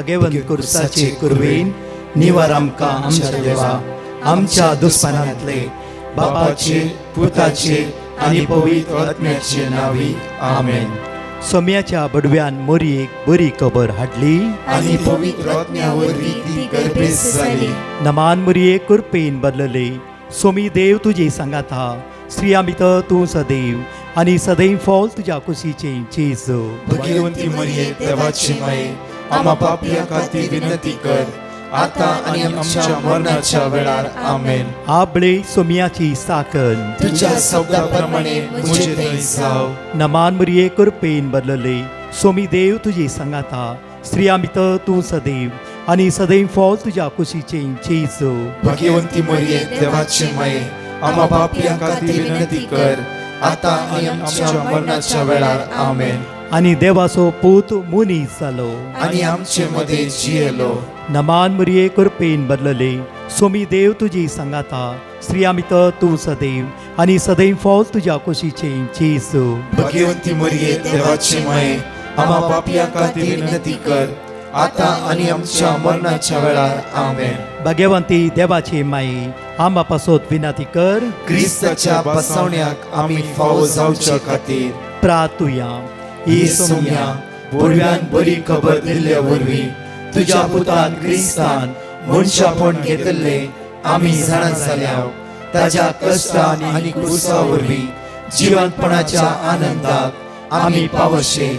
भाग्यवंत कुर्साचे कुरवेन निवार आमकां आमच्या देवा आमच्या दुस्मनांतले बापाचे पुताचे आनी पवित्र आत्म्याचे नावी आमेन. सोम्याच्या बडव्यान मोरयेक बरी खबर हाडली आनी पवित्र आत्म्यावरवी ती गर्भेस जाली. नमान मोरयेक कुरपेन बदलले. सोमी देव तुजे सांगात हा. स्त्रिया भितर तूं सदैव आनी सदैव फॉल तुज्या कुशीचे जेजू. भाग्यवंती मरिये देवाची माये आम्हा पापियां खातीर विनंती कर आता आनी आमच्या मरणाच्या वेळार आमेन. आबळे सोम्याची साकन तुझ्या शब्दाप्रमाणे मुझे थंय जाव. नमान मोरये कुरपेन बदलले. सोमी देव तुजे सांगात हा. स्त्रिया भितर तूं सदैव आनी सदैव फॉल तुज्या कुशीचे जेजू. भाग्यवंती मरिये देवाची माये आम्हा पापियां खातीर विनंती कर आता आनी आमच्या मरणाच्या वेळार आमेन. आनी देवाचो पूत मुनीस जालो. आनी आमचे मध्ये जियेलो. नमान मोरये कुरपेन बदलले. सोमी देव तुजी सांगात हा. स्त्रिया भितर तूं सदैव आनी सदैव फॉल तुज्या कुशीचे जेजू. भाग्यवंती मरिये देवाची माये आम्हा पापियां खातीर विनंती कर आता आनी आमच्या मरणाच्या वेळार आमेन. भाग्यवंती देवाचे माये आम्हा पासत विनंती कर. क्रिस्ताच्या बसवण्याक आमी फावो जावच्या खातीर प्रार्थुया. ही सोम्या बडव्यान बरी खबर दिल्ल्या वरवीं तुज्या पुतान क्रिस्तान मनशापण घेतले आमी जाणा जाल्याव ताज्या कश्टान आनी क्रुसा वरवीं जिवंतपणाच्या आनंदाक आमी पावशे.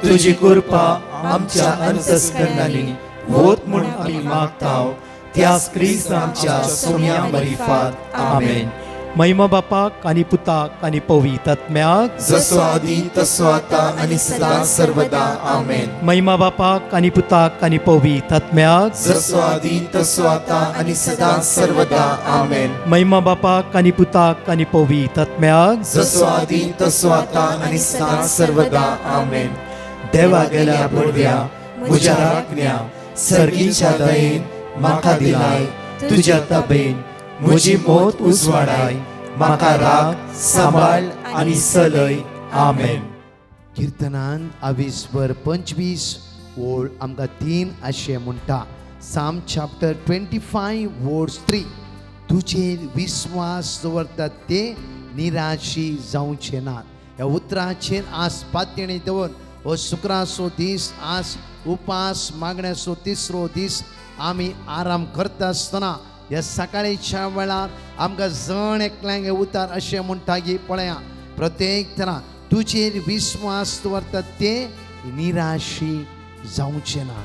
तुजी कृपा आमच्या अंतस्करणांनी होत म्हूण आमी मागताव. त्याच क्रिस्तांच्या सोम्या मरिफात आमेन. महिमा बापाक आनी पुताक आनी पवित्र आत्म्याक जसो आदी तसो आता आनी सदां सर्वदा आमेन. महिमा बापाक आनी पुताक आनी पवित्र आत्म्याक जसो आदी तसो आता आनी सदां सर्वदा आमेन. महिमा बापाक आनी पुताक आनी पवित्र आत्म्याक जसो आदी तसो आता आनी सदां सर्वदा आमेन. देवा गेल्या बडव्या म्हज्या राखण्या सर्गीच्या दयेन म्हाका दिलाय. तुज्या ताबेन म्हजी मोत उजवाडाय. म्हाका राख सांबाळ आनी चलय. आमेन. कीर्तनान 22:25 ओळ आमकां 3 अशें म्हणटा. साम चॅप्टर 25 वर्स 3. तुजेर विश्वास दवरतात ते निराशी जावचे नात. ह्या उतराचेर आस पातयणी दवर. हो शुक्राचो दीस आज उपास मागण्याचो तिसरो दीस आमी आराम करता आसतना ह्या सकाळीच्या वेळार आमकां जण एकल्यांक उतार अशें म्हणटा की पळया प्रत्येक तरा तुजेर विश्वास दवरतात ते निराशी जावचे ना.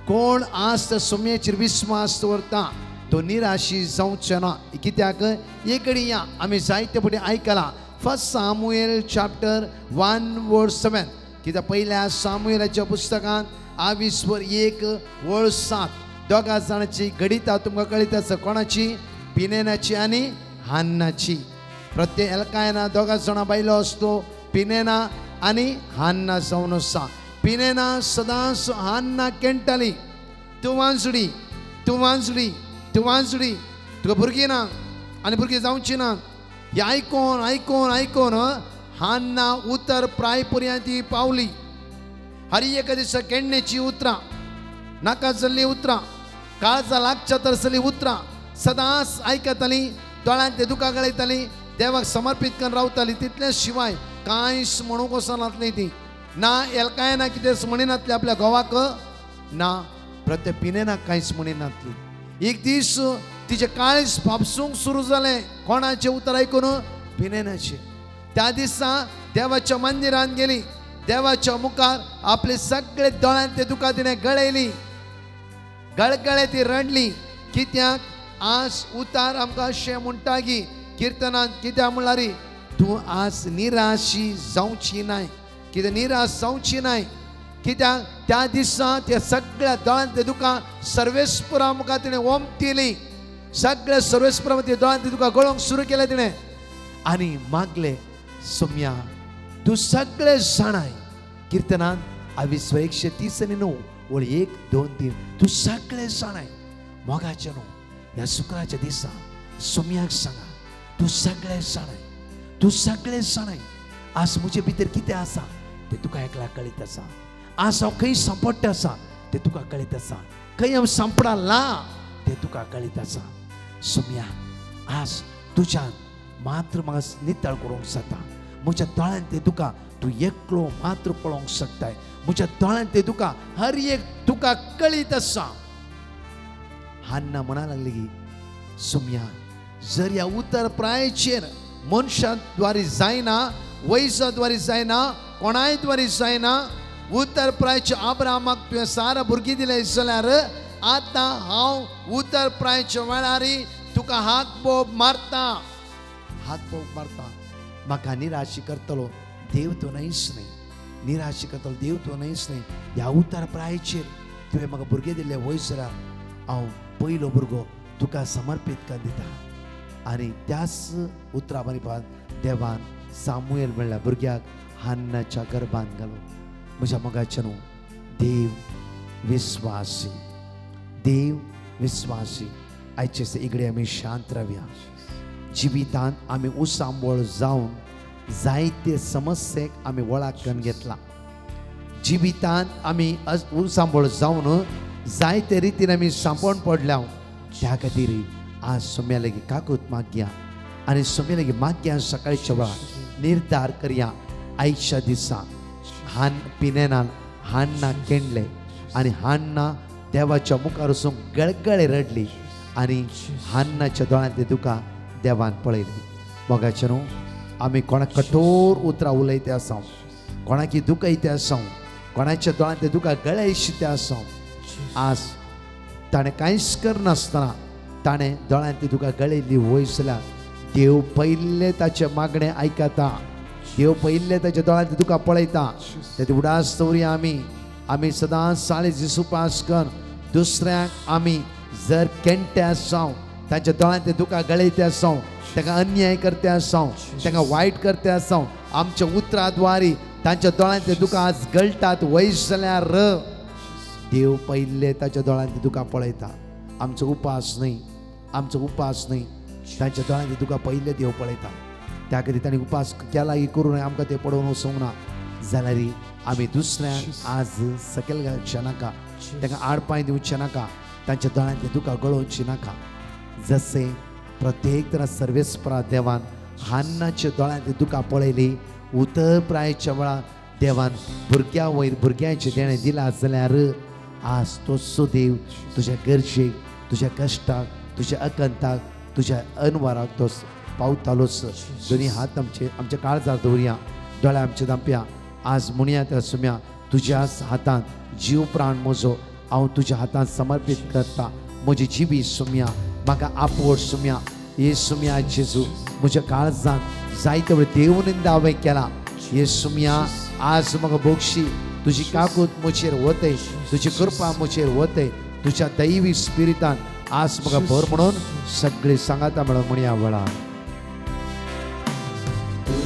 कोण आज त्या सोम्याचेर विश्वास दवरता तो निराशी जावचे ना. कित्याक एकडी या आमी जायते फुडें आयकलां. First Samuel chapter 1:7. कित्याक पयल्या सामुएलाच्या पुस्तकांत 22:1-7 दोगा जाणांची गणिता तुमकां कळीत आसा. कोणाची? पिनेनाची आनी हान्नाची. प्रत्येक एल्कायना दोगा जाणां बायलो असतो. पिनेना आनी हान्ना जावन आसा. पिनेना सदांच हान्ना केंटाली तूं वांचडी तूं वांचडी तूं वांचडी तुका भुरगीं ना आनी भुरगीं जावची ना. हें आयकोन आयकोन आयकोन हान्ना उतर प्राय पर्यंत ती पावली. हर एक दिसा केण्णेची उतरां नाका जाल्लीं उतरां काळजा लागच्या तरसली उतरां सदांच आयकताली. दोळ्यांत ते दुकां गळयताली. देवाक समर्पीत करून रावताली. तितले शिवाय कांयच म्हणूंक वचनातली ती. ना एल्कायना कितें म्हणिनातली आपल्या घोवाक ना प्रत्येक पिनेनाक कांयच म्हणिनातली. एक दीस तिचे काळीज फापसूंक सुरू जालें. कोणाचें उतर आयकून? पिनेनाचें. त्या दिसा देवाच्या मंदिरांत गेली. देवाच्या मुखार आपले सगळे दोळ्यांत ते दुकां तिणें गळयली. गळगळे ती रडली. कित्याक आज उतार आमकां अशें म्हणटा की कीर्तनांत कित्याक म्हणल्यार तूं आज निराशी जावची नाय. कितें निराश जावची नाय. कित्याक त्या दिसा त्या सगळ्या दोळ्यांत ते दुकां सर्वेस्परा मुखार तिणें ओमतिली. सगळे सर्वेस्परा ते दोळ्यांत ते दुकां गळोवंक सुरू केलें तिणें आनी मागले सोम्या तूं सगळे जाणाय. कीर्तनांत 22:139 ओळ 1, 2, 3 तूं सगळे जाणाय. मोगाचें न्हू. ह्या शुक्राच्या दिसा सोम्याक सांगा तूं सगळे जाणाय. तूं सगळे जाणाय. आज म्हजे भितर कितें आसा तें तुका एकल्याक कळीत आसा. आज हांव खंय सांपडटा आसा ते तुका कळीत आसा खंय सांपडाला ते तुका कळीत आसा सुम्या आज तुज्यान मात्र म्हाका नितळ करूंक जाता म्हज्या दोळ्यान ते तुका तू एकलो मात्र पळोवंक शकताय म्हज्या दोळ्यान ते तुका हर एक तुका कळीत आसा हान्ना म्हणा लागली की सुम्या जर या उत्तर प्रायचेर मनशाद्वारे जायना वैसाद्वारे जायना कोणायद्वारे जायना उत्तर प्रायच्या अब्राहमाक तुवें सारा भुरगीं दिले जाल्यार आतां हांव उत्तर प्रायच्या वेळार तुका हाक बोब मारता म्हाका निराशी करतलो देव तो नाहीच नाही निराशी करतलो देव तो नाहीच नाही ह्या उत्तर प्रायचेर तुवें म्हाका भुरगें दिल्ले वयसरार हांव पयलो भुरगो तुका समर्पीत कर दिता आनी त्याच उतरा बरें देवान सामुएल म्हणल्या भुरग्याक हान्नाच्या गर्भान घालो म्हज्या मोगाच्या न्हू देव विस्वासी आयचे इगडे आमी शांत रावया जिवितांत आमी उसांबळ जावन जायते समस्येक आमी वळाकन घेतला जिवितांत आमी उसांबळ जावन जायते रितीन आमी सांपण पडल्या त्या खातीर आज सोम्या लागीं काकूत मागया आनी सोम्या लागीं मागया सकाळच्या वेळार निर्धार करया आयच्या दिसा पिनेनान हान्ना केंडले आनी हान्ना देवाच्या मुखार वचून गळगळे रडली आनी हान्नाच्या दोळ्यांत तुका देवान पळयली मोगाचे न्हू आमी कोणाक कठोर उतरां उलयते आसा कोणाकी दुखयते आसा कोणाच्या दोळ्यांत तुका गळे इश्यते आसा आज ताणें कांयच करनासतना ताणें दोळ्यांत तुका गळयली वय जाल्यार देव पयले ताचे मागणें आयकता देव पयले ताच्या दोळ्यांत तुका पळयता ते उडास दवरया आमी सदांच साळीस दीस उपास कर दुसऱ्यांक आमी जर केंटे आसा ताच्या दोळ्यांत तुका गळयते आसा ताका अन्याय करते आसा ताका वायट करते आसा आमच्या उतराद्वारे तांच्या दोळ्यांत तुका आज गळटात वय जाल्यार देव पयले ताच्या दोळ्यांत तुका पळयता आमचो उपास न्ही तांच्या दोळ्यांत तुका पयले देव पळयता त्या खातीर ताणें उपास केला करून आमकां ते पडोवन वचूंक ना जाल्यार आमी दुसऱ्यांक आज सकयल घालचे नाका ताका आडपांय दिवचे नाका तांच्या दोळ्यांत तुका गळोवची नाका जसे प्रत्येक तरा सर्वेस्परा देवान हान्नाच्या दोळ्यांत तुका पळयली उतर प्रायच्या वेळार देवान भुरग्या वयर भुरग्यांचे देणें दिला जाल्यार आज तोचो देव तुज्या गरजेक तुज्या कश्टाक तुज्या अकंताक तुज्या अनवराक तो पावतालोच दोनी हात आमच्या काळजार दवरया दोळ्या आमचे दांपया आज म्हणया त्या सुम्या तुज्याच हातांत जीव प्राण म्हजो हांव तुज्या हातांत समर्पीत करता म्हजी जिवी सुम्या म्हाका आपोड सुम्या हे सुम्या जेजू म्हज्या काळजांत जायते वेळ देवनिंदा हांवें केला हे सुम्या आज म्हाका बोगशी तुजी काकूत म्हजेर वते तुजी कृपा म्हजेर वते तुज्या दैवी स्पिरितान आज म्हाका भर म्हणून सगळी सांगाता मेळोन म्हणया वेळार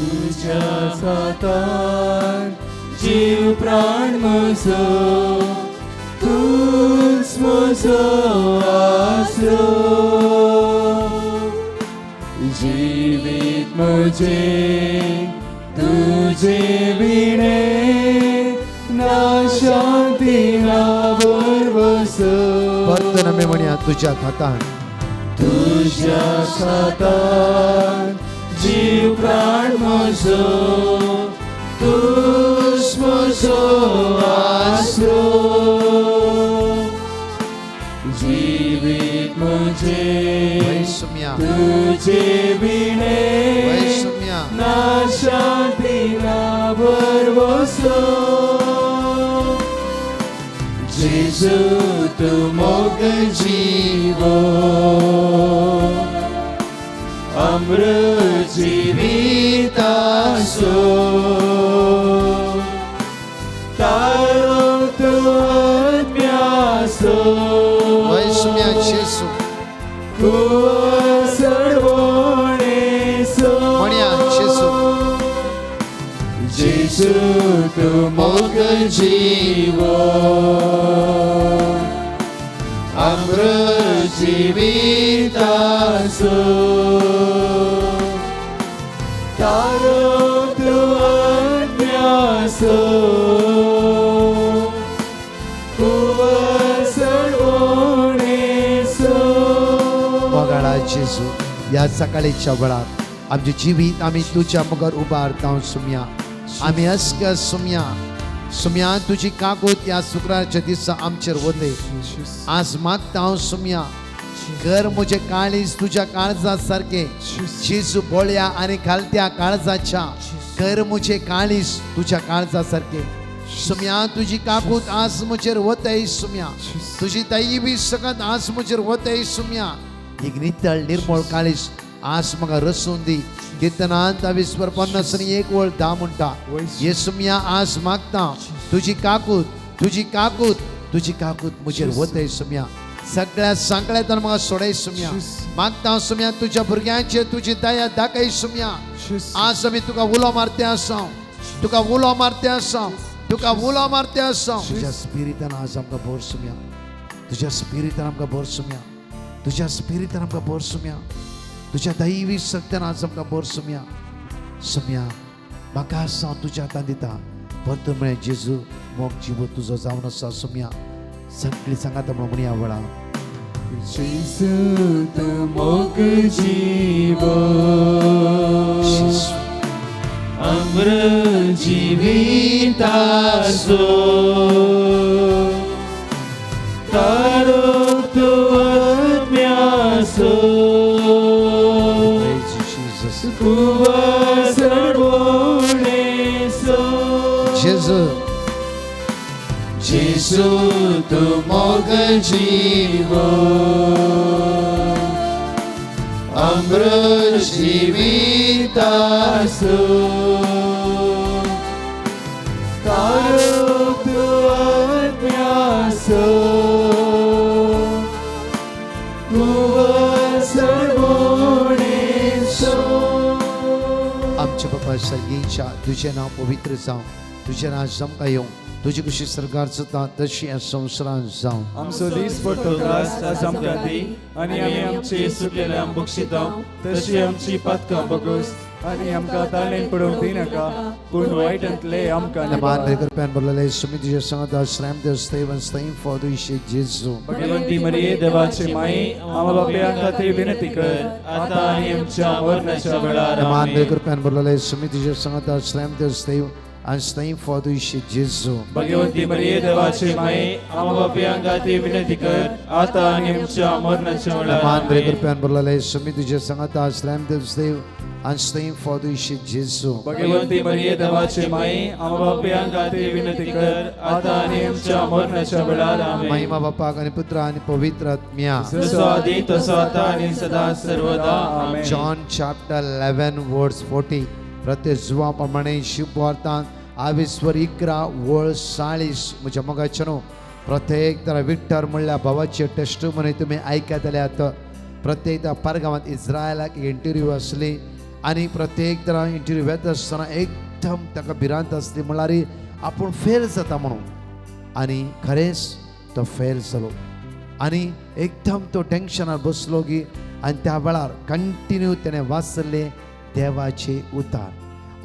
तुझ्या हातांत जीव प्राण म्हजो तूच म्हजो आसरो जिवीत म्हजें तुजे विणे ना शांती ना बरवसो परतून आमी म्हणया तुज्या हातांत जीव प्राण म्हजो तूच म्हजो आसरो जिवीत म्हजें सुम्या तुजे विणे सुम्या ना शांती ना बरवसो जेजू तू मोग जीवो अमृत जीवितासो तारो तू आत्म्यासो वय सुम्या जेजू सर्वणेसो म्हणया जेजू जेजू तू मोग जीवो अमृत जीवितासो तारो तू आत्म्यासो या सकाळीच्या वेळार आमचे जिवीत आम्ही तुझ्या मुखार उबारता सुम्या आम्ही अस्क सुम्या तुझी काकूत या शुक्रारच्या दिसा आमचेर वते आज मागता हांव सुम्या घर म्हजे काळीज तुझ्या काळजा सारखे जेजू बोळ्या आणि खालत्या काळजाच्या घर म्हजे काळीज तुझ्या काळजा सारखे सुम्या तुझी काकूत आज म्हजेर वतय सुम्या तुझी ताई बी सगळ्यात आज म्हजेर वतय सुम्या एक नितळ निर्मळ काळीज आज म्हाका रसून दी कीर्तनांत 20:50 वळ 10 म्हणटा येसुम्या आज मागता तुझी काकूत म्हजेर वतय सुम्या सगळ्या सांकळ्यातून म्हाका सोडय सुम्या मागता सुम्या तुझ्या भुरग्यांचेर तुझी दया दाखय सुम्या आज आमी तुका उलो मारते आसा तुझ्या स्पिरिटान आज आमकां भर सुम्या तुझ्या स्पिरिटान आमकां भर सुम्या तुझ्या दैवी शक्तीन आज आमकां भर सुम्या म्हाका आसा तुज्या हातान दिता परतून म्हळें जेजू मोग जिवो तुजो जावन आसा सुम्या सगळीं सांगात म्हणून ह्या वेळा जेजू तू मोग जीवो अमृत जीवितासो तारो तू आत्म्यासो कुवा सर्वोणेसो जेजू तू मोग जीवो अमृत जीवितासो तारो तू आत्म्यासो कुवा सर्वोणेसो आमचे बाबा सर्गीच्या तुझे नाव पवित्र जावं तुझे नाव जमका येवं तुझी कशी सरकार जाता तशी या संवसारांत जावं आमचो दीस पडटो त्रास आज आमकां दी आनी आमी आमचे सुटलेल्या बक्षिता तशी आमची पातकां बगोस आनी आमकां ताळणेन पडोवंक दिनाका पूण वायटांतले आमकां मान कृपेन बोलले सुमी तुझे संगत आश्रम देव स्तेवन स्तेम फॉर इशे जेजू भगवंती मरिये देवाचे माई आम्हा बापया खातीर विनंती कर आता आनी आमच्या मरणाच्या वेळार मान आमेन कृपेन बोलले सुमी तुझे संगत आश्रम देव स्तेव and staying for the इशे जेजू भगवंती मरिये देवाचे माई आम्हा बापया खातीर विनंती कर आता आनी आमच्या मरणाच्या वेळार मान आमेन कृपेन बोलले सुमी तुझे संगत आश्रम देव स्तेव and staying for the इशे जेजू भगवंती मरिये देवाचे माई आम्हा बापया खातीर विनंती कर आता आनी आमच्या मरणाच्या वेळार आमेन महिमा बापाक आणि पुत्र आणि पवित्र आत्म्या जसो आदी तसो आता आनी सदा सर्वदा आमेन John chapter 11 verse 40 प्रत्येक जुवा प्रमाणे शुभवार्तान 21:40 म्हज्या मोगाचें प्रत्येक तरा विक्टर म्हणल्या भावाचे टेस्ट म्हणे तुम्ही आयकतल्यात प्रत्येक परगांवांत इस्रायलाक इंटरव्यू आसली आनी प्रत्येक तरा इंटरव्यू वेता आसतना एकदम ताका भिरांत आसली म्हळ्यार आपूण फेल जाता म्हणून आनी खरेंच तो फेल जालो आनी एकदम तो टेंशनार बसलो की आनी त्या वेळार कंटिन्यू तेणें वाचले देवाचे उतार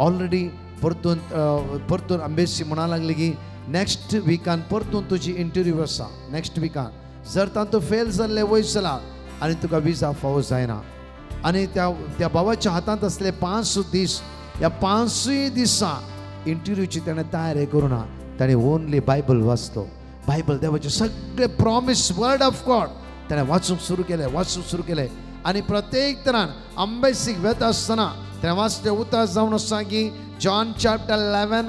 ऑलरेडी परतून अंबेसी म्हणा लागली की नेक्स्ट विकान परतून तुजी इंटरव्यू आसा नेक्स्ट विकान जर तातूंत फेल जाल्ले वयसला आनी तुका विजा फावो जायना आनी त्या बाबाच्या हातांत असले 5 दीस ह्या 5 दिसा इंटरव्यूची ताणें तयारी करुना ताणें ओनली बायबल वाचलो बायबल देवाचे सगळे प्रॉमिस वर्ड ऑफ गॉड ताणें वाचूंक सुरू केलें आनी प्रत्येक तरान अंबेसीक वेता आसतना ताणें वाचले उतार जावन आसा की जॉन चॅप्टर 11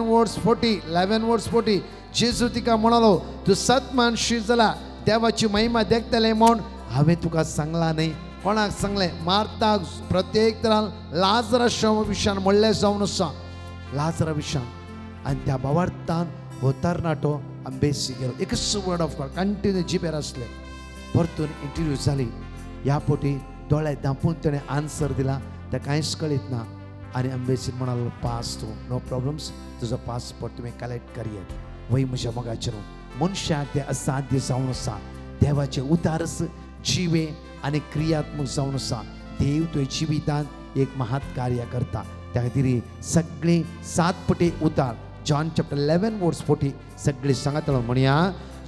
40 जेजू तिका म्हणलो तूं सत मानशी जाला देवाची महिमा देखतले म्हूण हांवें तुका सांगला न्ही कोणाक सांगलें मार्ताक प्रत्येक तरान लाजराच्या विशयान म्हणलें जावन आसा लाजरा विशयान आनी त्या भावार्थान हो तरणाटो अंबेसी गेलो एकच वर्ड ऑफ गॉड कंटिन्यू जिपेर आसले परतून इंटरव्यू जाली ह्या पोटी दोळे धांपून तेणें आन्सर दिला तें कांयच कळीत ना आनी अंबेसीन म्हणालो पास तूं नो प्रॉब्लम्स तुजो पासपोर्ट तुवें कलेक्ट करयेत वय म्हज्या मोगाचेर मनशाक ते असाध्य जावन आसा देवाचे उतारस जिवे आनी क्रियात्मक जावन आसा देव तुवें जिवितांत एक महात कार्य करता त्या खातीर सगळे 7 पटी उतार जॉन चॅप्टर 11 वर्स 40 सगळे सांगतलो म्हणया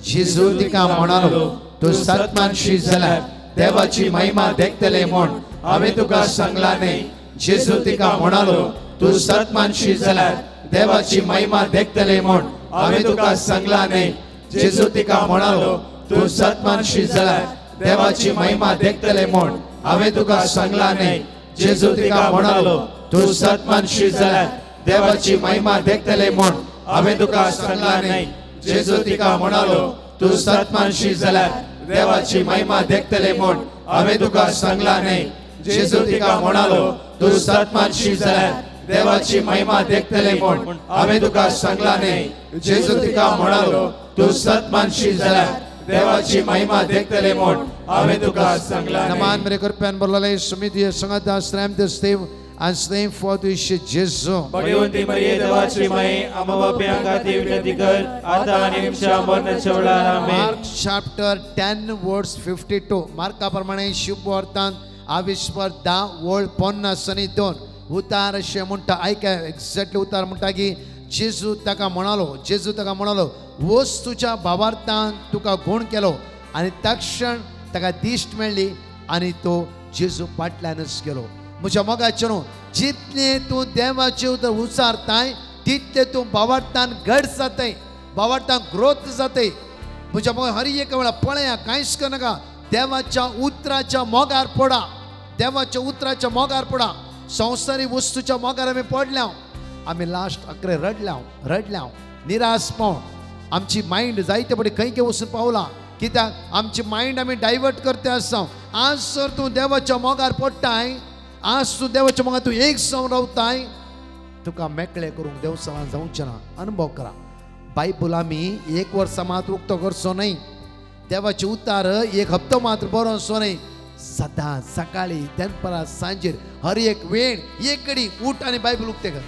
जेजू तिका म्हणालो तूं सत मानशी जाल्यार देवाची महिमा देखतले म्हूण हांवें तुका सांगला न्ही. जेजू तिका म्हणालो, तू सत मानशी जाल्यार देवाची महिमा देखतले म्हूण हांवें तुका सांगला न्ही. जेजू तिका म्हणालो, तू सत मानशी जाल्यार देवाची महिमा देखतले म्हूण हांवें तुका सांगला न्ही. जेजू तिका म्हणालो, तू सत मानशी जाल्यार देवाची महिमा देखतले म्हूण हांवें तुका सांगला न्ही. जेजू तिका म्हणालो, तू सत मानशी जाल्यार देवाची महिमा देखतले म्हूण हांवें तुका सांगला न्ही. जेजू तिका म्हणालो, तू सत मानशी जाल्यार देवाची महिमा देखतले म्हूण हांवें तुका सांगला न्ही. जेजू तिका म्हणालो, तू सत मानशी जाल्यार देवाची महिमा देखतले म्हूण हांवें तुका सांगला न्ही. Naman merekorpen borlale sumidiye sangata stram de Steve and Steve for the Jesu. Bhagwanti मरिये देवाची माई आम्हा बाप्या खातीर विनंती कर आता आणि आमच्या मरणाच्या वेळार आमेन. Mark chapter 10 verse 52. मार्काप्रमाणे शुभ वर्तांत आविश्वर 10 वळ 50 आणि 2 उतार अशें म्हणटा. ऐका एक्झॅक्टली उतार म्हणटा की जेजू ताका म्हणालो वच तुज्या भावार्थान तुका गुण केलो आनी तक्षण ताका दिश्ट मेळ्ळी आनी तो जेजू फाटल्यानच गेलो. म्हज्या मोगाचें जितले तूं देवाचे उतर उचारताय तितले तूं भावार्थान घट जाताय, भावार्थान ग्रोथ जाताय. म्हज्या मोगा हर एक वेळा पळया कांयच करनाका, देवाच्या उतराच्या मोगार पडा, देवाच्या उतराच्या मोगार पडा. संवसारी वस्तूच्या मोगार आमी पडल्या, आमी लास्ट अकरे रडल्या निराश पावन आमची मायंड जायते बडी खंय वचून पावला. कित्याक आमची मायंड आमी डायवर्ट करते आसा. आज जर तूं देवाच्या मोगार पडटाय, आज तूं देवाच्या मोगार तूं एक जावन रावताय, तुका मेकळे करूंक देवस्थानांत जावचें ना. अनुभव करा. बायबल आमी एक वर्सा मात्र उक्तो करचो न्हय, देवाचे उतार एक हप्तो मात्र बरोवचो न्हय. सदां सकाळी दनपरां सांजेर हर एक वेळ एक घडी उठ आनी बायबल उक्ते कर.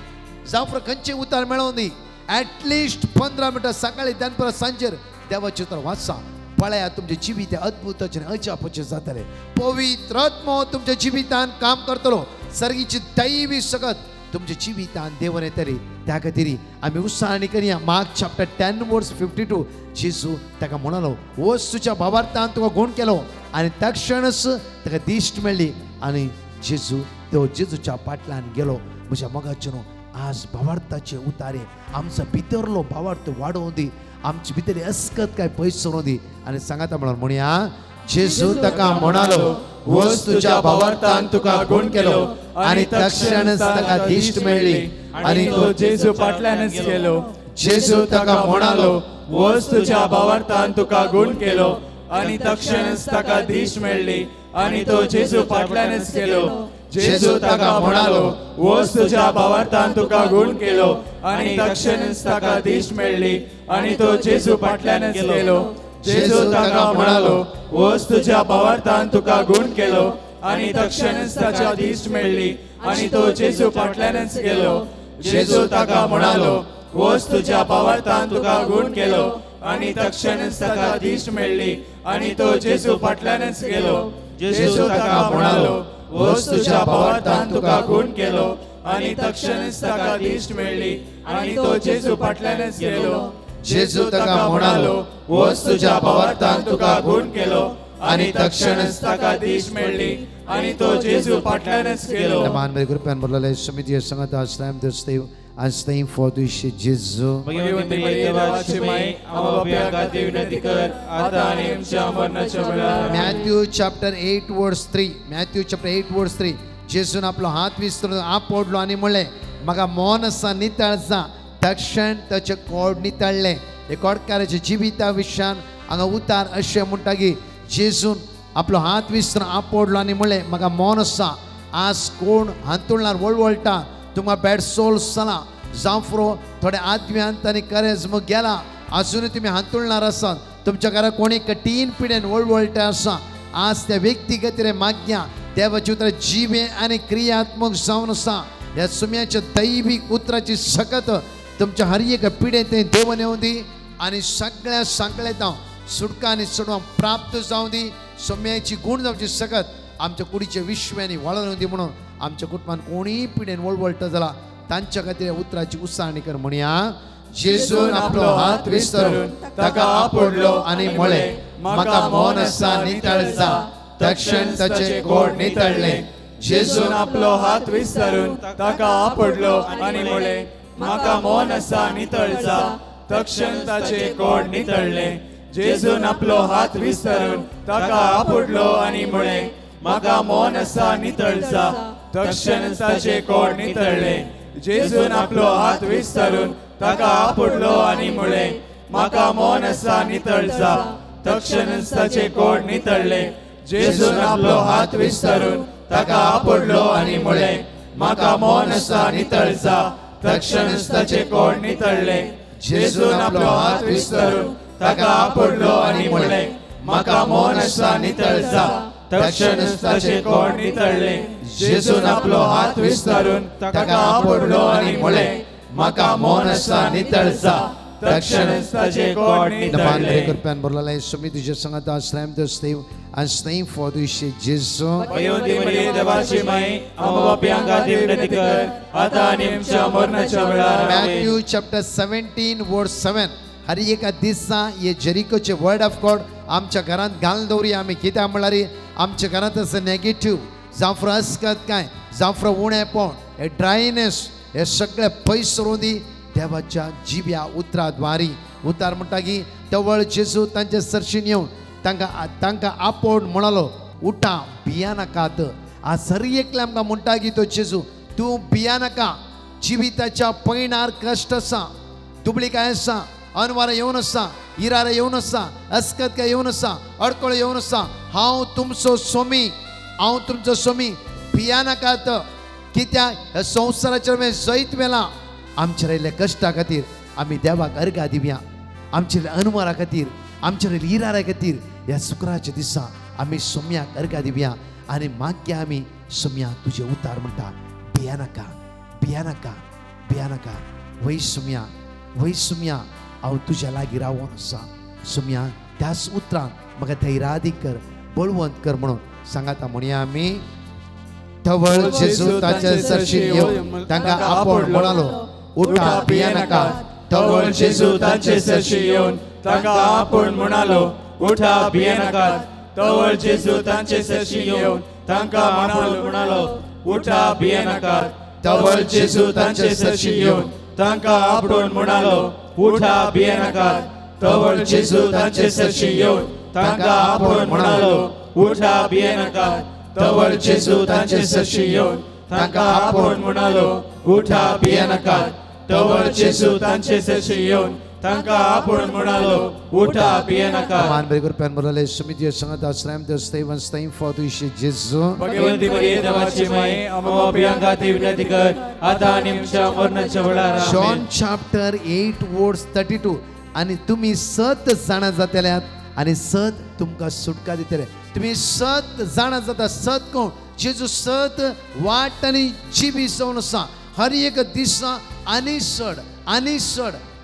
जावं खंयचे उतार मेळोवन दी, ऍटलिस्ट 15 मिनटां सकाळी दनपरां सांजेर देवाचे उतार वाचा. पळया तुमचे जिवीत अद्भुताचे अजापाचे जातले. पवित्र आत्मो तुमच्या जिवितान काम करतलो. सर्गीची दैवी सकत तुमच्या जिवितान देवान येतली. त्या खातीर आमी उत्साहाने करया. मार्क चॅप्टर 10 वर्स 52. जेजू ताका म्हणालो, वच तुज्या भावार्थान तुका गुण केलो आनी तक्षणच ताका दिश्ट मेळ्ळी आनी जेजूच्या फाटल्यान गेलो. म्हज्या मोगाचें आज भावार्थाचे उतारे आमचो भितरलो भावार्थ वाडोवन दी, आमचे भितर अस्कत काय पयस करून दी. आनी सांगाता म्हणया जेजू ताका म्हणालो, वच तुज्या भावार्थान तुका गुण केलो आनी तक्षणच ताका दिश्ट मेळ्ळी आनी तो जेजू फाटल्यानच गेलो. जेजू ताका म्हणालो, वच तुज्या भावार्थान तुका गुण केलो आणि तक्षणच ताका दिश्ट मेळ्ळी आणि तो जेजू फाटल्यानच गेलो. जेजू ताका म्हणालो, वच तुज्या भावार्थान तुका गुण केलो आणि तक्षणच ताका दिश्ट मेळ्ळी आणि तो जेजू फाटल्यानच गेलो. जेजू ताका म्हणालो, वच तुज्या भावार्थान तुका गुण केलो आणि तक्षणच ताका दिश्ट मेळ्ळी आणि तो जेजू फाटल्यानच गेलो. जेजू ताका म्हणालो, वच तुज्या भावार्थान तुका गुण केलो आणि तक्षणच ताका दिश्ट मेळ्ळी आणि तो जेजू फाटल्यानच गेलो. जेजू ताका म्हणालो, वच तुज्या भावार्थान तुका गुण केलो आणि तक्षणच ताका दिश्ट मेळ्ळी आणि तो जेजू फाटल्यानच गेलो. जेजू ताका म्हणालो, वच तुज्या भावार्थान तुका गुण केलो आणि तक्षणच ताका दिश्ट मेळ्ळी आणि तो जेजू फाटल्यानच गेलो. Naman may grupan borlale sumidiye sangata stram de Steve and Steve for the Jesu. Bhagwanti मरिये देवाची माई आम्हा बाप्या खातीर विनंती कर आता आणि आमच्या मरणाच्या वेळार. Matthew chapter 8 verse 3. Matthew chapter 8 verse 3. जेजून आपलो हात विस्तरून आपडलो आनी म्हणलें, म्हाका मोन आसा नितळ जा. तक्षण ताचे कोड नितळ्ळे. हे कोडकाराच्या जिविता विशयान हांगा उतार अशें म्हणटा की जेजून आपलो हात विस्तरून आपडलो आनी म्हणलें, म्हाका मोन आसा. आज कोण हांतुळणार वळवळटा, तुमकां बेडसोल जाला जावं थोडे आदव्यांत आनी करेजम गेला, अजूनय तुम्ही हांतुळणार आसात. तुमच्या घरात कोणी कठीण पिडेन वळवळटा आसा, आज त्या व्यक्ती खातीर मागया. देवाचे उतर जिवे आनी क्रियात्मक जावन आसा. ह्या सुम्याच्या दैवीक उतराची सकत तुमच्या हर एक पिडे ते देवन येवं दी आनी सगळ्या सांकळेता सुटका आनी सोडवा प्राप्त जावं दी. सोम्याची गुण जावची सकत आमच्या कुडीच्या विश्वांनी वळोवन दी. म्हणून आमच्या कुटुंबान कोणीय पिडेन वळवळटा जाल्यार तांच्या खातीर उतराची उत्साहणी कर म्हणया. जेजून आपलो हात विस्तरून ताका आपडलो आनी म्हळें, म्हाका मोन आसा नितळ जा. तक्षण ताचे कोड नितळ्ळे जेजून आपलो हात विस्तरून ताका आपडलो आनी म्हळे म्हाका मौन आसा नितळ जा तक्षण ताचे कोड नितळले जेजून आपलो हात विस्तरून ताका आपडलो आनी म्हळे म्हाका मौन आसा नितळ जा तक्षण ताचे कोड नितळले जेजून आपलो हात विस्तरून ताका आपडलो आनी म्हळे म्हाका मौन आसा नितळ जा तक्षण ताचे कोड नितळले जेजून आपलो हात विस्तरून ताका आपडलो आनी म्हळे म्हाका मौन आसा नितळ जा तक्षण ताचे कोड नितळले जेजून आपलो हात विस्तरून ताका आपडलो आनी म्हळे म्हाका मौन आसा नितळ जा तक्षण ताचे कोड नितळले जेजून आपलो हात विस्तरून ताका आपडलो आनी म्हळे म्हाका मौन आसा नितळ जा तक्षण ताचे कोड नितळले कृपयान बोलला सुमी तुझ्या संगत आश्रम दस्तेव and staying for the Jesu. पयोंदी मरिये देवाची माई आमोबाप्यांक खातीर विनंती कर आता आनी आमच्या मरणाच्या वेळार आमेन. Matthew chapter 17 verse 7. हर एका दिसा ये जेरिकोचे वर्ड ऑफ गॉड आमच्या घरात घालून दवरी आमी कित्याक म्हळ्यार आमच्या घरात असं नेगेटिव्ह जावं असकत काय जावं उणेपण हे ड्रायनेस हे सगळे पयस दी देवाच्या जिव्या उतराद्वारी उतार म्हणटा की तवळ जेजू तांचे सरशीन येवन तांकां आपोड म्हणालो उठा भिया नाकात आज सरी एकले आमकां म्हणटा की तो जेजू तूं भिया नाका जिविताच्या पैणार कश्ट आसा दुबळीकाय आसा अनवार येवन आसा इरार येवन आसा अस्कतकाय येवन आसा अडकळ येवन आसा हांव तुमचो स्वामी भिया नाकात कित्याक ह्या संवसाराचेर जैत वेला आमच्या राहिल्ल्या कश्टा खातीर आमी देवाक अर्घा दिवया आमचे अनवरा खातीर आमच्या इरारा खातीर ह्या शुक्राच्या दिसा आमी सोम्याक अर्घा दिवया आनी मागया आमी सोम्या तुजे उतार म्हणटा भिया नाका भिया नाका भिया नाका वै सोम्या हांव तुज्या लागीं रावून आसा सोम्या त्याच उतरान म्हाका धैर्यादीक कर बळवंत कर म्हणून सांगाता म्हणया आमी तवळ जेजू ताचे सरशीन येवन तांकां आपोड म्हणालो उठा भिया नाका तवळ जेजू तांचे सरशी येवन ताका आपूण म्हणालो उठा भिये नाकात तवळ जेजू तांचे सरशी येवन तांकां म्हणालो उठा भिये नाकात तवळ जेजू तांचे सरशी येवन तांकां आपूण म्हणालो उठा भिये नाकात तवळ जेजू तांचे सरशी येवन तांकां आपूण म्हणालो उठा भिये नाकात तवळ जेजू तांचे सरशी येवन तांकां आपूण म्हणालो उठा भिये नाकात तवळ जेजू तांचे सरशी येवन तांकां आपूण म्हणालो उठा भिये नाकात. मान बरे करप्यान बोलले सुमित संगत आश्रम दस्ते वन स्टेइंग फॉर द जेजू भगवंती मरिये देवाची माई आमोबाप्यांक खातीर विनंती कर आता आनी आमच्या मरणाच्या वेळार आमेन. जॉन चॅप्टर 8 वर्स 32 आणि तुम्ही सत जाणा जातल्यात आणि सत तुमकां सुटका दितले तुम्ही सत जाणा जाता सत कोण जेजू सत वाट आनी जिवी जावन आसा हर एक दिसा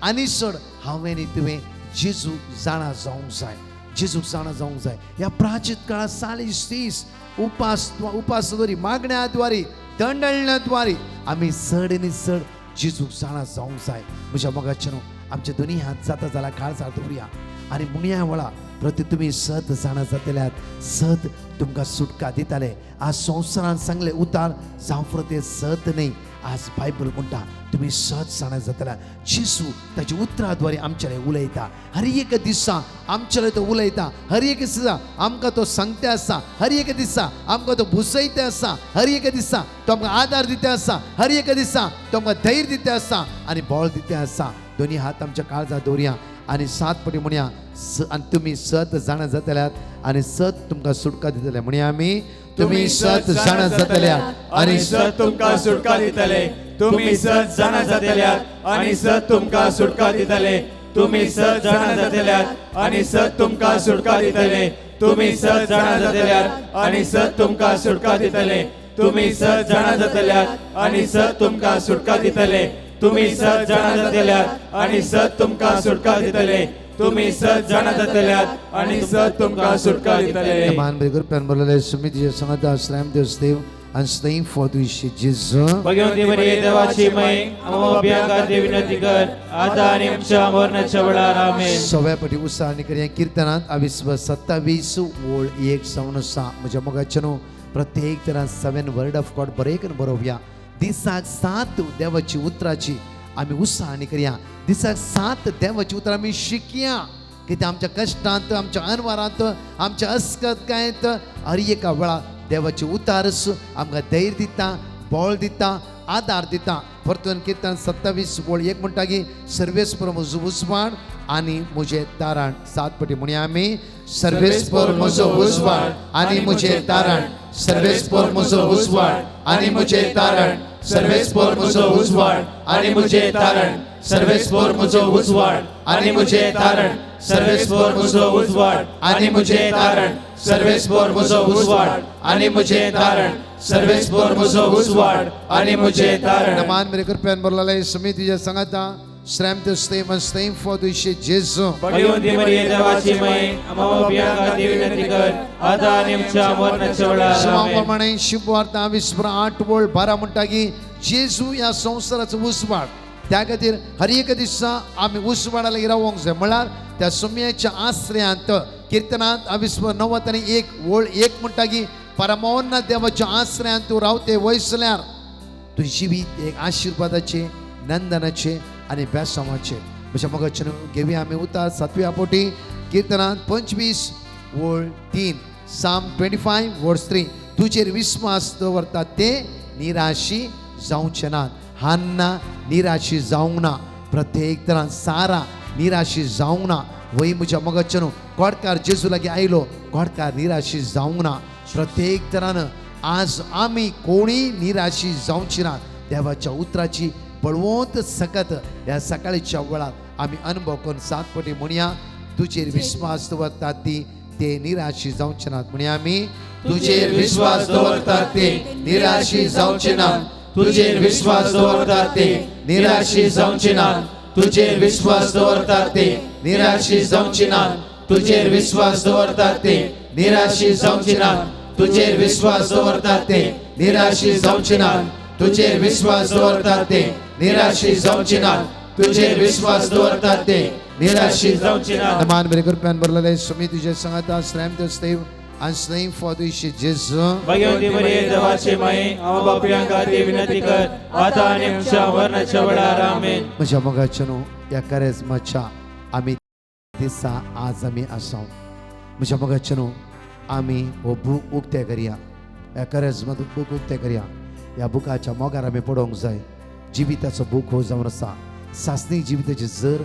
आनी सड हांवें तुवें जेजू जाणा जावंक जाय जेजूक जाणा जावंक जाय ह्या प्राचीन काळात 40 दीस उपासद्वारी मागण्याद्वारी दंडळण्याद्वारी आमी चड आनी चड जेजूक जाणा जावंक जाय म्हज्या मोगाचें आमच्या दोनी हात जाता जाल्यार काळजार दवरया आनी म्हणया वळा प्रती तुमी सत जाणा जातल्यात सत तुमकां सुटका दिताले आज संवसारान सांगले उतार जावं ते सत न्ही आज बायबल म्हणटा तुम्ही सत जाणा जातल्या जेजू ताच्या उतराद्वारे आमचे उलयता हर एक दिसा आमचे तो उलयता हर एक दिसा आमकां तो सांगते आसा हर एक दिसा आमकां तो भुसयते आसा हर एक दिसा तो आमकां आदार दिते आसा हर एक दिसा तो आमकां धैर्य दिते आसा आनी बळ दिते आसा दोनी हात आमच्या काळजात दवरया आनी 7 पटी म्हणया आनी तुमी सत जाणा जातल्यात आनी सत तुमकां सुटका दितले म्हणया आमी तुमी सत जाणा जातल्यात आनी सत तुमकां सुटका दितले तुम्ही सत जाणा जातल्यात आनी सत तुमकां सुटका दितले तुम्ही सत जाणा जातल्यात आनी सत तुमकां सुटका दितले तुम्ही सत जाणा जातल्यात आनी सत तुमकां सुटका दितले तुम्ही सत जाणा जातल्यात आनी सत तुमकां सुटका दितले तुम्ही सत जाणा जातल्यात आनी सत तुमकां सुटका दितले तुम्ही सत जाणा जातल्यात आनी सत तुमकां सुटका दितले. मान बरे करप्यान बोलले सुमित संगत आश्रम देव and staying for the जेजू भगवंती मरिये देवाची माई आमोबाप्यांक खातीर विनंती कर आता आनी आमच्या मरणाच्या वेळार आमेन. 6व्या पटी उत्साहाने करूया कीर्तनात 27 27 ओळ 1 7 म्हज्या मोगाचें प्रत्येक तरां 7 वर्ड ऑफ गॉड बरें करून बरोवया. दिसाक 7 देवाची उतराची आमी उत्साहाने करया. दिसाक 7 देवाची उतरां आमी शिकया. कितें आमच्या कश्टांत, आमच्या अनवरांत, आमच्या अस्कतकायेंत हर एका वेळार देवाचे उतारस आमकां धैर्य दिता, बळ दिता, आदार दिता. परतून कीर्तन 27:1 म्हणटा की सर्वेस्पर म्हजो उजवाड आनी म्हजे तारण. 7 पटी म्हणया आमी. सर्वेस्पर म्हजो उजवाड आनी म्हजे तारण. सर्वेस्पर म्हजो उजवाड आनी म्हजे तारण. सर्वेस्पर म्हजो उजवाड आनी म्हजे तारण. सर्वेस्पर म्हजो उजवाड आनी म्हजे तारण. सर्वेस्पर म्हजो उजवाड आनी म्हजे तारण. सर्वेस्पर म्हजो उजवाड आनी म्हजे तारण. सर्वेस्पर म्हजो उजवाड आनी म्हजे तारण. नमान मेरे कृपेन बरलाले समितीच्या संगता श्रॅम स्टे मस्ते फॉर दिशे जेजू. भगवंती मरिये देवाची माय आम्हा बियांका देवी विनंती कर आता आणि आमच्या मरणाच्या वेळार आमेन. समाप्रमाणे शुभवार्ता 20:8-12 म्हणटा की जेजू या संवसाराचो उजवाड. त्या खातीर हर एक दिसा आमी उजवाडाला रावंक जाय. म्हळ्यार त्या सुम्याच्या आश्रयांत कीर्तनांत 20:9-1 म्हणटा की परमोन्न देवाच्या आश्रयांत तूं रावते वयसल्यार तुझी जिवीत एक आशिर्वादाचे, नंदनाचे आनी बेसामाचे. म्हज्या मोगाचें घेवया आमी उतार 7व्या पोटी कीर्तनांत 25:3 साम 25:3. तुजेर विस्वास दवरता ते निराशी जावचे नात. हान्ना निराशी जावंक ना. प्रत्येक तरां सारा निराशी जावंक ना. वय म्हज्या मोगाचें कोडकार जेजू लागीं आयलो. कोडकार निराशी जावंक ना. प्रत्येक तरान आज आमी कोणी निराशी जावची नात. देवाच्या उतराची बळवंत सकत ह्या सकाळीच्या वेळार आमी अनुभव करून 7 पटी म्हणया. तुजेर विस्वास दवरतात ती ते निराशी जावचे नात. म्हणया आमी. तुजेर विश्वास दवरतात ते निराशी जावचे नात. तुजेर विश्वास दवरतात ते निराशी जावचे नात. तुजेर विश्वास दवरतात ते निराशी जावचे नात. तुजेर विश्वास दवरतात ते निराशी जावचे नात. तुजेर विश्वास दवरतात ते निराशी जावचे नात. तुजेर विश्वास दवरतात ते निराशी जावचे नात. तुजेर विश्वास दवरतात ते निराशी जावचे नात. नमान बरे कृपेन बरलेले समितीचे संगता श्रॅम द स्टेव and slain for the जेजू. भगवंती मरिये देवाची माय आम्हा बियांका देवी विनंती कर आता आणि आमच्या मरणाच्या वेळार आमेन. म्हज्या मोगाचें या करेजमाच्या आमी दिसा आज आमी आसां. म्हज्या मोगाचें आमी हो बूक उक्ते करया. ह्या करेजमात बूक उक्ते करया. ह्या बुकाच्या मोगार आमी पळोवंक जाय. जिविताचो बूक हो जावन आसा. सासणी जिविताचे जर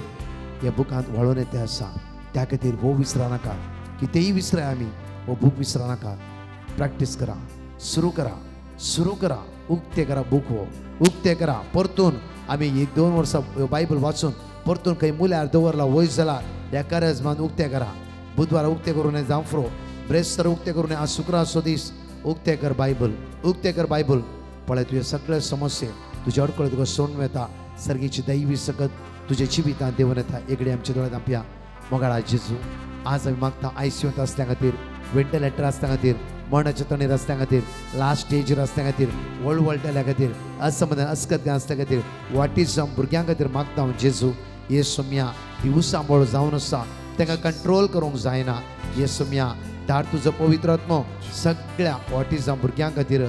ह्या बुकांत वळून येते आसा. त्या खातीर हो विसरा नाका. कितेंय विसराय आमी वो बूक विसरा नाका. प्रॅक्टीस करा. सुरू करा. उक्ते करा. बूक हो उक्ते करा. परतून आमी 1-2 वर्सां बायबल वाचून परतून खंय मुल्यार दवरला वयर जाला ह्या करेजमान उक्ते करा. बुधवार उक्ते करून यें जांफ्रो. ब्रेस्तर उक्ते करून आज शुक्रार दीस उक्ते कर बायबल. पळय तुजे सगळे समस्ये तुजे अडकळे तुका सोडून येता. सर्गीची दैवी सकत तुजे जिवितांत देवून येता. एकडे आमच्या दोळ्यांत आपल्या मोगाळा जेजू आज आमी मागता ICUंत आसल्या खातीर, वेंटिलेटर आसल्या खातीर, मरणाच्या तणेर आसल्या खातीर, लास्ट स्टेजीर आसल्या खातीर, वळवळटल्या खातीर, असमाधान अस्कतकाय आसल्या खातीर, ऑटिझम भुरग्यां खातीर मागता हांव जेजू. हे सोम्या ती उसांबळ जावन आसा ताका कंट्रोल करूंक जायना. हे सोम्या धाड तुजो पवित्र आत्मो सगळ्या ऑटिझम भुरग्यां खातीर,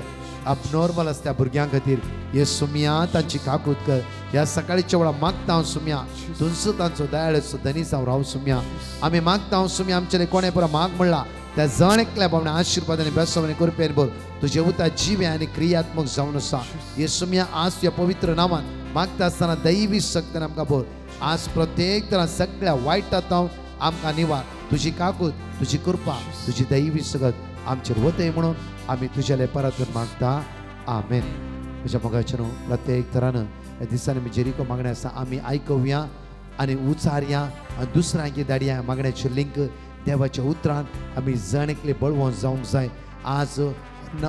अपनॉर्मल आसल्या भुरग्यां खातीर हे सुम्या तांची काकूत कर. ह्या सकाळीच्या वेळा मागता हांव सुम्या तुमचो तांचो दयाळेचो धनीस हांव राव सुम्या. आमी मागता हांव सुम्या आमचे कोणे पुरा माग म्हणला त्या जण एकल्या भावने आशीर्वाद आनी बेसवणी करपेन बोल तुजे उता जिवे आनी क्रियात्मक जावन आसा. हे सुम्या आज तुज्या पवित्र नांवान मागता आसतना दैवी शक्तीन आमकां बोल. आज प्रत्येक तरां सगळ्या वायटांत आमकां निवार. तुजी काकूत, तुजी कृपा, तुजी दैवी सगत आमचेर वतय म्हणून आमी तुजेले परतून मागता. आमेन. म्हज्या मोगाचें प्रत्येक तरान ह्या दिसांनी आमी जेरिको मागणे आसा आमी आयकुया आनी उचारया आनी दुसऱ्यांक धाडया. मागण्याचे लिंक देवाच्या उतरांत आमी जण एकले बळवोन जावंक जाय. आज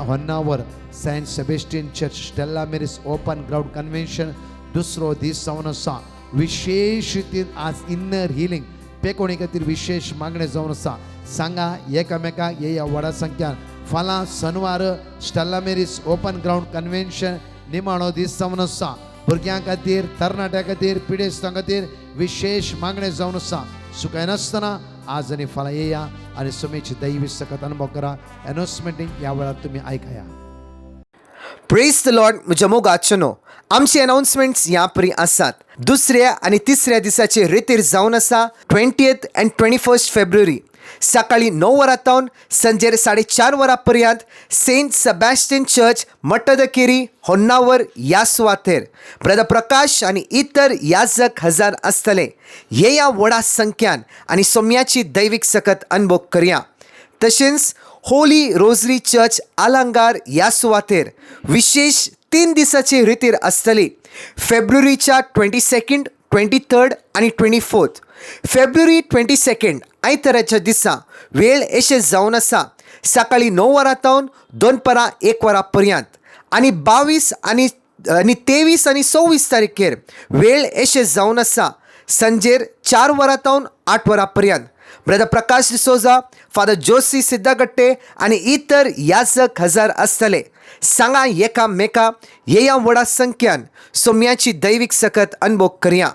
Honnavar Saint Sebastian church Stella Maris open ground convention दुसरो दीस जावन आसा. विशेष रितीन आज इन्नर हिलींग पेकोणी खातीर विशेष मागणे जावन आसा. सांगा एकामेकाक ह्या व्हडा संख्यान. फाल्यां शनिवार Stella Maris open ground convention निमाणो दीस जावन आसा. भुरग्यां खातीर, तरणाट्यां खातीर, पिडेस्तां खातीर विशेष मागणे जावन आसा. सुकाय नासतना आज आणि फाल्यां येया आणि सुमेची दैवी सकत अनुभव करा. अनाउन्समेंट या वेळार तुम्ही ऐकाया. Praise the Lord. म्हज्या मोगाचनो आमचे अनाउन्समेंट्स ह्या परी आसात. दुसऱ्या आणि तिसऱ्या दिसाचे रितीर जावन आसा 20th and 21st फेब्रुवारी सकाळी 9 वरां संजेर 4:30 वरां पर्यंत सेंट सेबॅस्टियन चर्च मट्टदकेरी होन्नावर ह्या सुवातेर ब्रदर प्रकाश आनी इतर याजक हजर आसतले. हे या व्हडा संख्यान आनी सोम्याची दैवीक सकत अनुभव करया. तशेंच होली रोजरी चर्च आलंगार ह्या सुवातेर विशेष 3 दिसाची रितीर आसतली. फेब्रुवारीच्या 22nd, 23rd आणि 24th. फेब्रुवारी 22nd आयताराच्या दिसा वेळ अशें जावन आसा सकाळी 9 वरां 2 परां 1 वरां पर्यंत आनी 22 आनी 23 आनी 26 तारखेर वेळ अशें जावन आसा संजेर 4 वरां 8 वरां पर्यंत. ब्रदर प्रकाश डिसोजा, फादर जोशी सिद्धगट्टे आणि इतर याजक हजर आसतले. सांगा एकामेका ह्या व्हडा संख्यान सोम्याची दैवीक सकत अनुभव करया.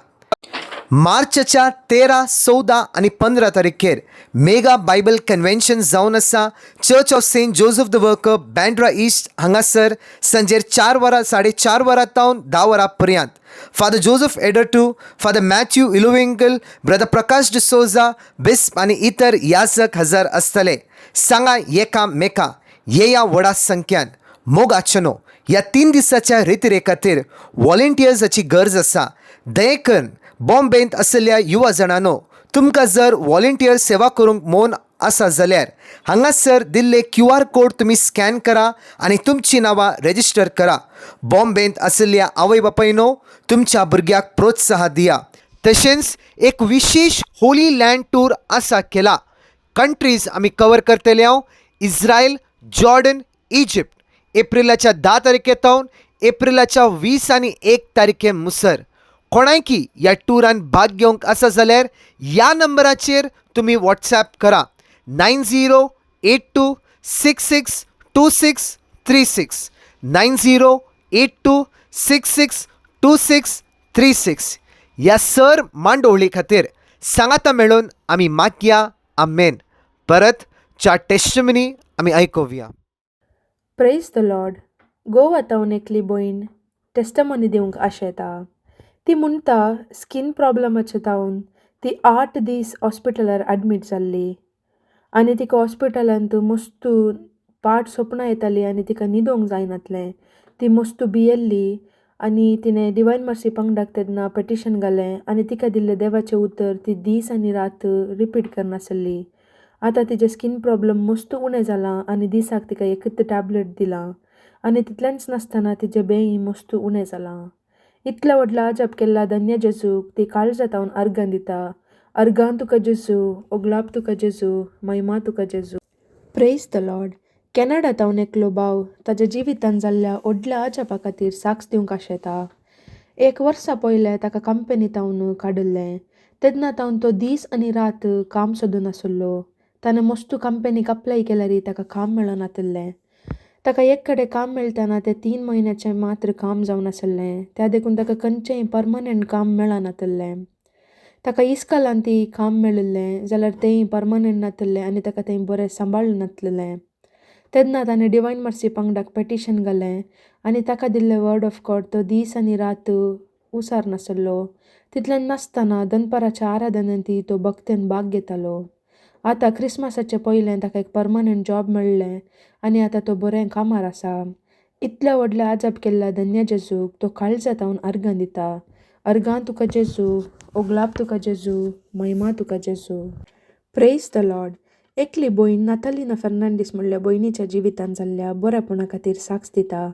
मार्चच्या 13, 14 आणि 15 तारखेर मेगा बायबल कन्व्हेन्शन जावन आसा church of Saint Joseph the worker Bandra east हांगासर संजेर 4 वरां 4:30 वरां 10 वरां पर्यंत. फादर जोसेफ एडर्टू, फादर मॅथ्यू इलोविंगल, ब्रदर प्रकाश डिसोजा, बिस्प आणि इतर याजक हजर आसतले. सांगा एकामेका ह्या व्हडा संख्यान. मोगाचनो ह्या 3 दिसाच्या रितीरे खातीर व्हॉलेंटियर्साची गरज आसा. दये करून बॉम्बेंत आशिल्ल्या युवा जाणांनो, तुमकां जर व्हॉलेंटियर सेवा करूंक मोन आसा जाल्यार हांगासर दिल्ले QR कोड तुमी स्कॅन करा आनी तुमची नांवां रजिस्टर करा. बॉम्बेंत आशिल्ल्या आवय बापायनो, तुमच्या भुरग्याक प्रोत्साह दिया. तशेंच एक विशेष होली लँड टूर आसा केला. कंट्रीज आमी कवर करतले हांव इस्रायल, जॉर्डन, इजिप्त. एप्रिलाच्या 10 तारखेर एप्रिलाच्या 20 आनी 1 तारखे मुसर. कोणायकी ह्या टुरान भाग घेवंक आसा जाल्यार ह्या नंबराचेर तुमी व्हॉट्सॅप करा 9082662636 9082662636. ह्या सर मांडोवळी खातीर सांगाता मेळून आमी मागया. आमेन. परत च्या टेस्टिमनी आमी आयकुया. Praise the lord. गोवा तावन एकली भयण टेस्टमनी दिवंक आशेता. ती म्हणटा स्कीन प्रॉब्लमाचे तावन ती 8 दीस हॉस्पिटलार एडमीट जाल्ली आनी तिका हॉस्पिटलांत मस्तू पाट सोपणां येताली आनी तिका न्हिदोंक जायनासलें. ती मस्तू भियेल्ली आनी तिणें डिवायन मर्सी पंगडाक तेन्ना पेटिशन घालें आनी तिका दिल्लें देवाचें उतर ती दीस आनी रात रिपीट करनासली. आतां तिजें स्कीन प्रॉब्लम मस्तू उणें जालां आनी दिसाक तिका एकच टॅबलेट दिलां आनी तितलेंच नासतना तिजें बेंय मस्तू उणें जालां. इतल्या व्हडला अजाप केला धन्य जेजूक ती काळजा तावन अर्गां दिता. अर्गां तुका जेजू, ओगलाप तुका जेजू, महिमा तुका जेजू. Praise the Lord. कॅनडा तावन एकलो भाव ताच्या जिवितान जाल्ल्या व्हडल्या अजापा खातीर साक्ष दिवंक आशेता. 1 वर्सा पयलें ताका कंपनी तावन काडिल्लें. तेन्ना तावन तो दीस आनी रात काम सोदून आसलो. ताणें मस्तू कंपनीक अप्लाय केल्यारय ताका काम मेळनासलें. ताका एक कडेन काम मेळटना तें 3 म्हयन्याचें मात्र काम जावन आसलें. त्या देखून ताका खंयचेंय परमनंट काम मेळनासलें. ताका इस्कालांत ती काम मेळिल्लें जाल्यार तेंय परमनंट नासलें आनी ताका तें बरें सांबाळनासलें. तेन्ना ताणें डिवायन मर्सी पंगडाक पेटिशन घालें आनी ताका दिल्लें वर्ड ऑफ गॉड तो दीस आनी रात उसार नासलो. तितलें नासतना दनपाराच्या आराधनांत तो भक्तेन भाग घेतालो. आतां क्रिसमसाचे पयलें ताका एक परमनंट जॉब मेळ्ळें आनी आतां तो बरें कामार आसा. इतल्या व्हडल्या अजाप केल्ल्या धन्य जेजूक तो काळजा तावन अर्गां दिता. अर्गां तुका जेजू, ओगलाप तुका जेजू, महिमा तुका जेजू. Praise the Lord. एकली भयण नातालिना फर्नांडीस म्हणल्या भयणीच्या जिवितान जाल्ल्या बऱ्यापणा खातीर साक्ष दिता.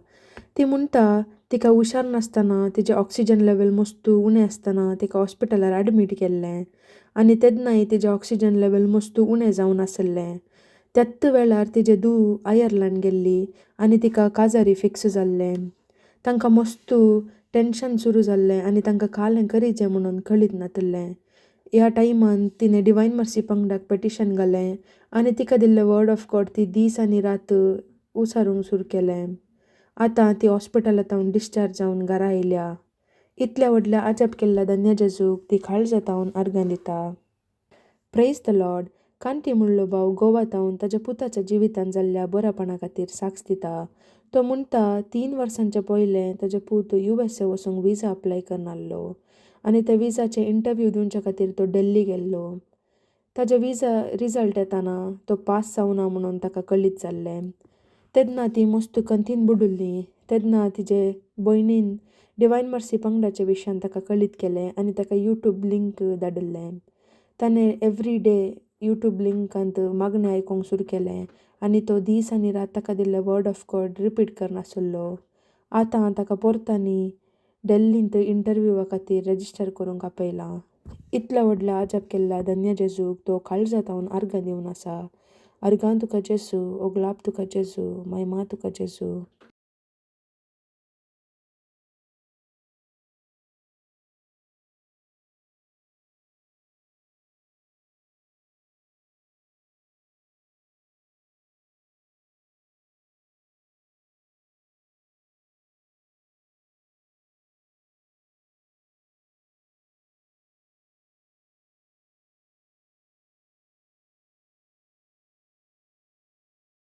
ती म्हणटा तिका हुशार नासतना तिजें ऑक्सिजन लेवल मस्तू उणें आसतना तिका हॉस्पिटलार एडमीट केल्लें आनी तेन्नाय तिजें ऑक्सिजन लेवल मस्तू उणें जावन आसलें. त्याच वेळार तिजे धूव आयर्लंड गेल्ली आनी तिका काजारी फिक्स जाल्लें. तांकां मस्तू टेन्शन सुरू जाल्लें आनी तांकां कालें करीचें म्हणून कळीत नासलें. ह्या टायमान तिणें डिवायन मर्सी पंगडाक पेटिशन घालें आनी तिका दिल्लें वर्ड ऑफ गॉड ती दीस आनी रात उसारूंक सुरू केलें. आतां ती हॉस्पिटलांत डिस्चार्ज जावन घरा येयल्या. इतल्या व्हडल्या अजाप केल्ल्या धन्य जेजूक ती काळजा तावन अर्गां दिता. Praise the Lord. कांती म्हणलो भाव गोवातावन ताच्या पुताच्या जिवितान जाल्ल्या बऱ्यापणा खातीर साक्ष दिता. तो म्हणटा 3 वर्सांच्या पयलें ताजे पूत USA वचूंक विजा अप्लाय करून आसलो आनी त्या विजाचे इंटरव्यू दिवचे खातीर तो दिल्ली गेल्लो. ताजे विजा रिजल्ट येताना तो पास जावना म्हणून ताका कळीत जाल्लें. तेन्ना ती मस्त कंतीन बुडुल्ली. तेन्ना तिजे भयणीन डिवायन मर्सी पंगडाचे विशयान ताका कळीत केलें आनी ताका यूट्यूब लिंक धाडिल्लें. ताणें एवरी डे यूट्यूब लिंकांत मागणें आयकूंक सुरू केलें आनी तो दीस आनी रात ताका दिल्ले वर्ड ऑफ गॉड रिपीट करनासलो. आतां ताका परतांनी दिल्लींत इंटरव्यूवा खातीर रजिस्टर करूंक आपयलां. इतल्या व्हडल्या अजाप केल्ल्या धन्य जेजूक तो काळजांतावन अर्घ दिवन आसा. अर्घां तुका जेजू, ओगलाप तुका जेजू, महिमा तुका जेजू.